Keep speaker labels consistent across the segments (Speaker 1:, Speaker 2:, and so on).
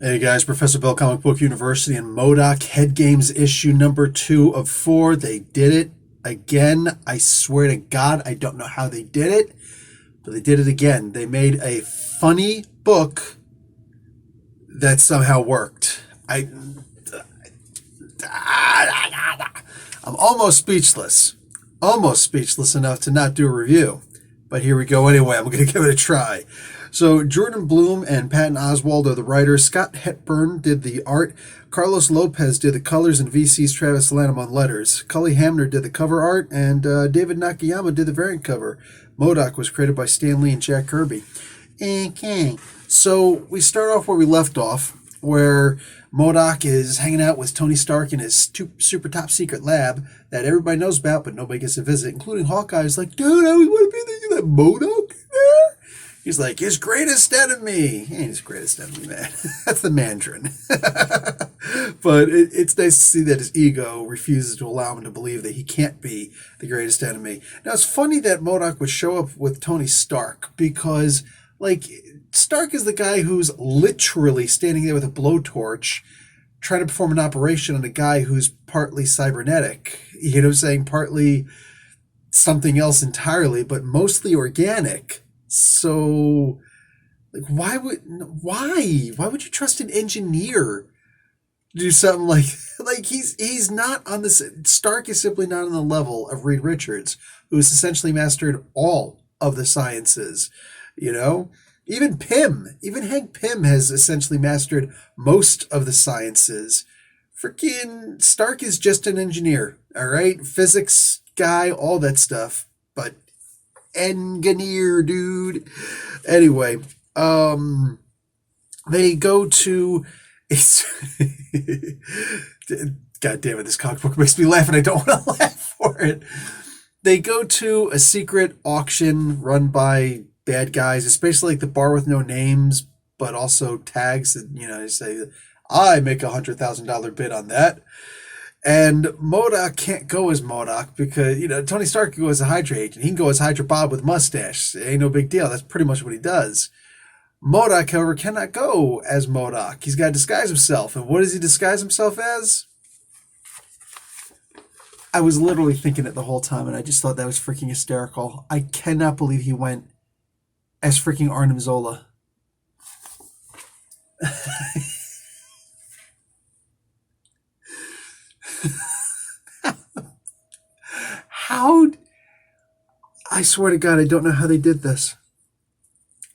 Speaker 1: Hey guys, Professor Bill, Comic Book University, and M.O.D.O.K. Head Games issue number 2 of 4. They did it again. I swear to God, I don't know how they did it, but they did it again. They made a funny book that somehow worked. I'm almost speechless enough to not do a review. But here we go anyway. I'm going to give it a try. So Jordan Bloom and Patton Oswalt are the writers. Scott Hepburn did the art. Carlos Lopez did the colors, and VC's Travis Lanham on letters. Cully Hamner did the cover art, and David Nakayama did the variant cover. M.O.D.O.K. was created by Stan Lee and Jack Kirby. Okay. So we start off where we left off, where M.O.D.O.K. is hanging out with Tony Stark in his super top secret lab that everybody knows about, but nobody gets to visit, including Hawkeye. He's like, dude, I always want to be there. You got M.O.D.O.K. there? He's like, his greatest enemy. He ain't his greatest enemy, man. That's the Mandarin. But it's nice to see that his ego refuses to allow him to believe that he can't be the greatest enemy. Now, it's funny that M.O.D.O.K. would show up with Tony Stark because, like, Stark is the guy who's literally standing there with a blowtorch trying to perform an operation on a guy who's partly cybernetic. You know what I'm saying? Partly something else entirely, but mostly organic. So, like, why would you trust an engineer to do something like he's not on this. Stark is simply not on the level of Reed Richards, who has essentially mastered all of the sciences. You know, even Hank Pym has essentially mastered most of the sciences. Freaking Stark is just an engineer, all right, physics guy, all that stuff, but engineer, dude. Anyway, they go to it's God damn it, this comic book makes me laugh and I don't want to laugh for it. They go to a secret auction run by bad guys, especially like the bar with no names, but also tags that, they say, I make $100,000 bid on that. And M.O.D.O.K. can't go as M.O.D.O.K. because, Tony Stark can go as a Hydra agent. He can go as Hydra Bob with mustache. It ain't no big deal. That's pretty much what he does. M.O.D.O.K., however, cannot go as M.O.D.O.K. He's got to disguise himself. And what does he disguise himself as? I was literally thinking it the whole time, and I just thought that was freaking hysterical. I cannot believe he went as freaking Arnim Zola. How? I swear to God, I don't know how they did this.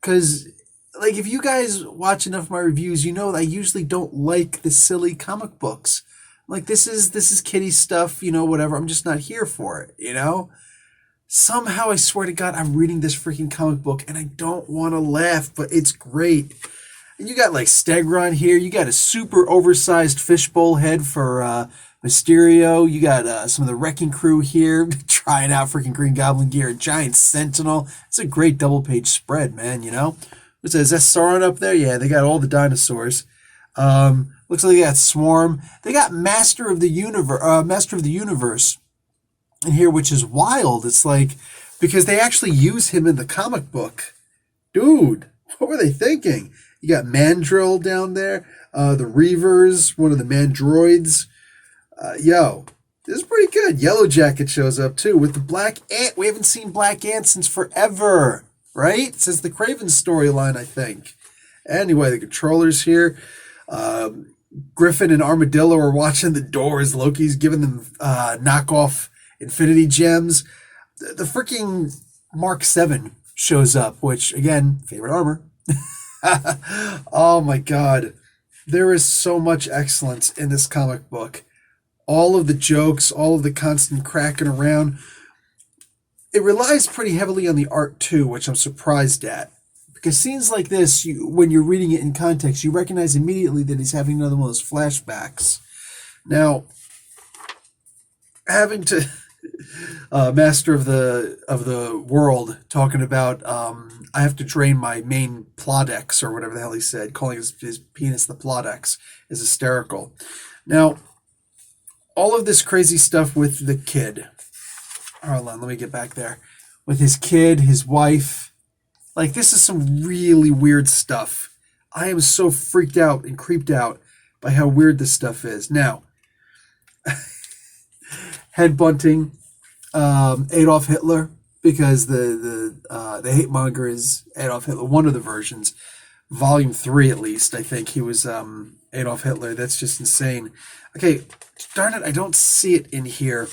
Speaker 1: Because, like, if you guys watch enough of my reviews, you know I usually don't like the silly comic books. Like, this is kiddie stuff, whatever. I'm just not here for it. Somehow, I swear to God, I'm reading this freaking comic book, and I don't want to laugh, but it's great. And you got, like, Stegron here. You got a super oversized fishbowl head for Mysterio. You got some of the Wrecking Crew here trying out freaking Green Goblin gear. A giant Sentinel. It's a great double page spread, man. What's that? Is that Sauron up there? Yeah, they got all the dinosaurs. Looks like they got Swarm. They got Master of the Universe in here, which is wild. It's like because they actually use him in the comic book. Dude, what were they thinking? You got Mandrill down there. The Reavers, one of the Mandroids. Yo, this is pretty good. Yellow Jacket shows up too with the Black Ant. We haven't seen Black Ant since forever, right? Since the Craven storyline, I think. Anyway, the controllers here. Griffin and Armadillo are watching the doors. Loki's giving them knockoff Infinity Gems. The freaking Mark 7 shows up, which, again, favorite armor. Oh my God. There is so much excellence in this comic book. All of the jokes, all of the constant cracking around. It relies pretty heavily on the art too, which I'm surprised at. Because scenes like this, when you're reading it in context, you recognize immediately that he's having another one of those flashbacks. Now, having to Master of the World talking about I have to drain my main Plodex or whatever the hell he said, calling his penis the Plodex is hysterical. Now, all of this crazy stuff with the kid. Hold on, let me get back there. With his kid, his wife. Like, this is some really weird stuff. I am so freaked out and creeped out by how weird this stuff is. Now, head bunting, Adolf Hitler, because the hate monger is Adolf Hitler. One of the versions, Volume 3 at least, I think he was Adolf Hitler. That's just insane. Okay, darn it, I don't see it in here,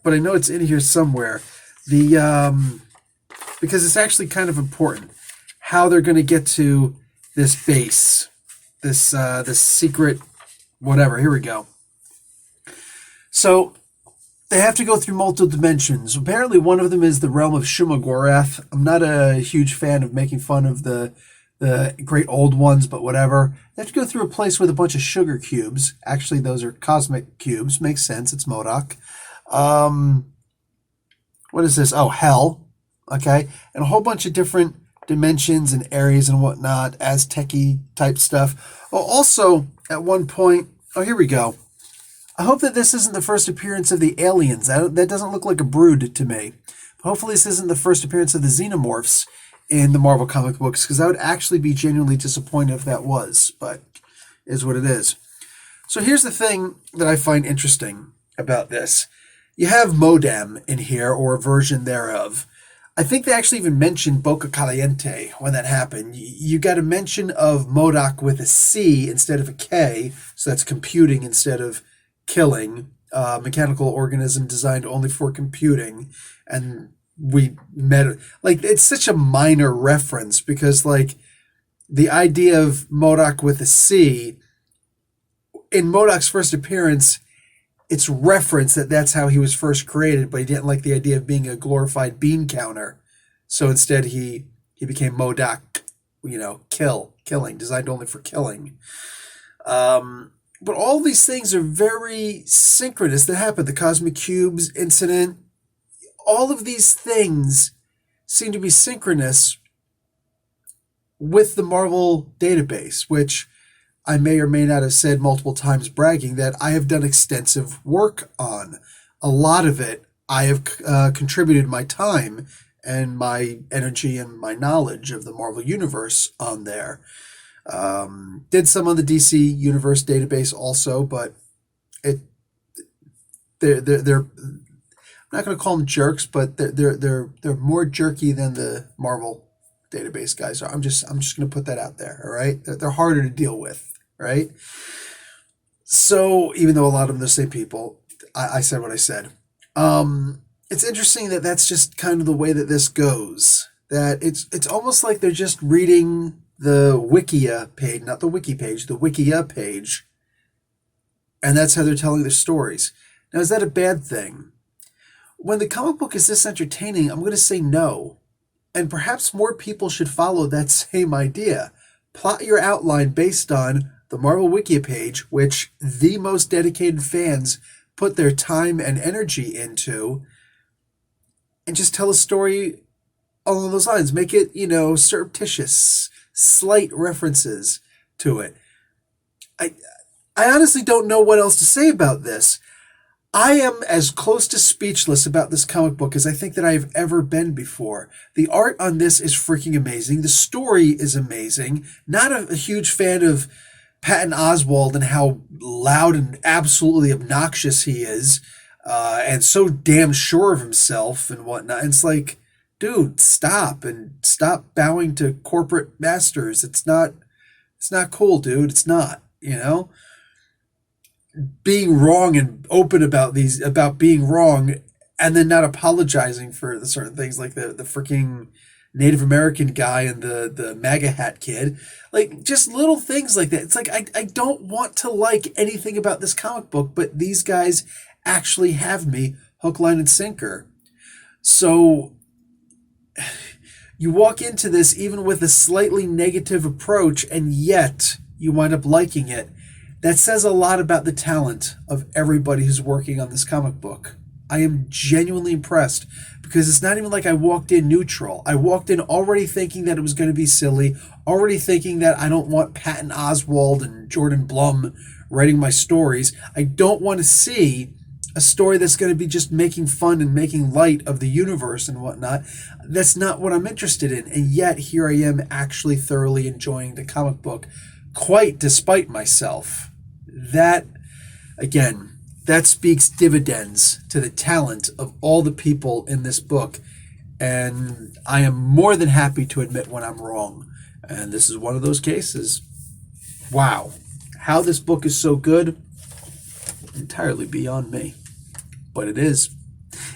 Speaker 1: but I know it's in here somewhere. The because it's actually kind of important how they're going to get to this base, this secret whatever. Here we go. So they have to go through multiple dimensions. Apparently, one of them is the realm of Shumagorath. I'm not a huge fan of making fun of the great old ones, but whatever. They have to go through a place with a bunch of sugar cubes. Actually, those are cosmic cubes. Makes sense. It's M.O.D.O.K. What is this? Oh, hell. Okay. And a whole bunch of different dimensions and areas and whatnot, Aztec-y type stuff. Oh, also, at one point, oh, here we go. I hope that this isn't the first appearance of the aliens. That doesn't look like a brood to me. Hopefully this isn't the first appearance of the xenomorphs in the Marvel comic books, because I would actually be genuinely disappointed if that was, but it is what it is. So here's the thing that I find interesting about this. You have Modem in here, or a version thereof. I think they actually even mentioned Boca Caliente when that happened. You got a mention of M.O.D.O.K with a C instead of a K, so that's computing instead of killing, mechanical organism designed only for computing. And we met, like, it's such a minor reference, because like the idea of M.O.D.O.K with a C in M.O.D.O.K's first appearance, it's reference that that's how he was first created, but he didn't like the idea of being a glorified bean counter, so instead he became M.O.D.O.K, killing, designed only for killing. But all these things are very synchronous that happen. The Cosmic Cubes incident, all of these things seem to be synchronous with the Marvel database, which I may or may not have said multiple times, bragging that I have done extensive work on. A lot of it I have contributed my time and my energy and my knowledge of the Marvel Universe on there. Did some on the DC Universe database also, but they're I'm not going to call them jerks, but they're more jerky than the Marvel database guys are. I'm just going to put that out there. All right, they're harder to deal with, right? So even though a lot of them are the same people, I said what I said. It's interesting that that's just kind of the way that this goes. That it's almost like they're just reading the wikia page, not the wiki page, the wikia page, and that's how they're telling their stories. Now, is that a bad thing? When the comic book is this entertaining, I'm going to say no. And perhaps more people should follow that same idea. Plot your outline based on the Marvel Wikia page, which the most dedicated fans put their time and energy into, and just tell a story along those lines. Make it, surreptitious, slight references to it. I honestly don't know what else to say about this. I am as close to speechless about this comic book as I think that I have ever been before. The art on this is freaking amazing. The story is amazing. Not a huge fan of Patton Oswalt and how loud and absolutely obnoxious he is, and so damn sure of himself and whatnot. And it's like, dude, stop bowing to corporate masters. It's not cool, dude. It's not, being wrong and open about being wrong, and then not apologizing for the certain things, like the freaking Native American guy and the MAGA hat kid, like just little things like that. It's like, I don't want to like anything about this comic book, but these guys actually have me hook, line, and sinker. So you walk into this even with a slightly negative approach, and yet you wind up liking it. That says a lot about the talent of everybody who's working on this comic book. I am genuinely impressed, because it's not even like I walked in neutral. I walked in already thinking that it was going to be silly, already thinking that I don't want Patton Oswalt and Jordan Blum writing my stories. I don't want to see a story that's going to be just making fun and making light of the universe and whatnot. That's not what I'm interested in. And yet here I am actually thoroughly enjoying the comic book, quite despite myself. That, again, that speaks dividends to the talent of all the people in this book. And I am more than happy to admit when I'm wrong. And this is one of those cases. Wow. How this book is so good, entirely beyond me. But it is.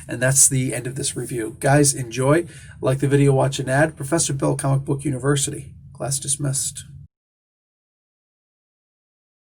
Speaker 1: And that's the end of this review. Guys, enjoy. Like the video, watch an ad. Professor Bill, Comic Book University. Class dismissed.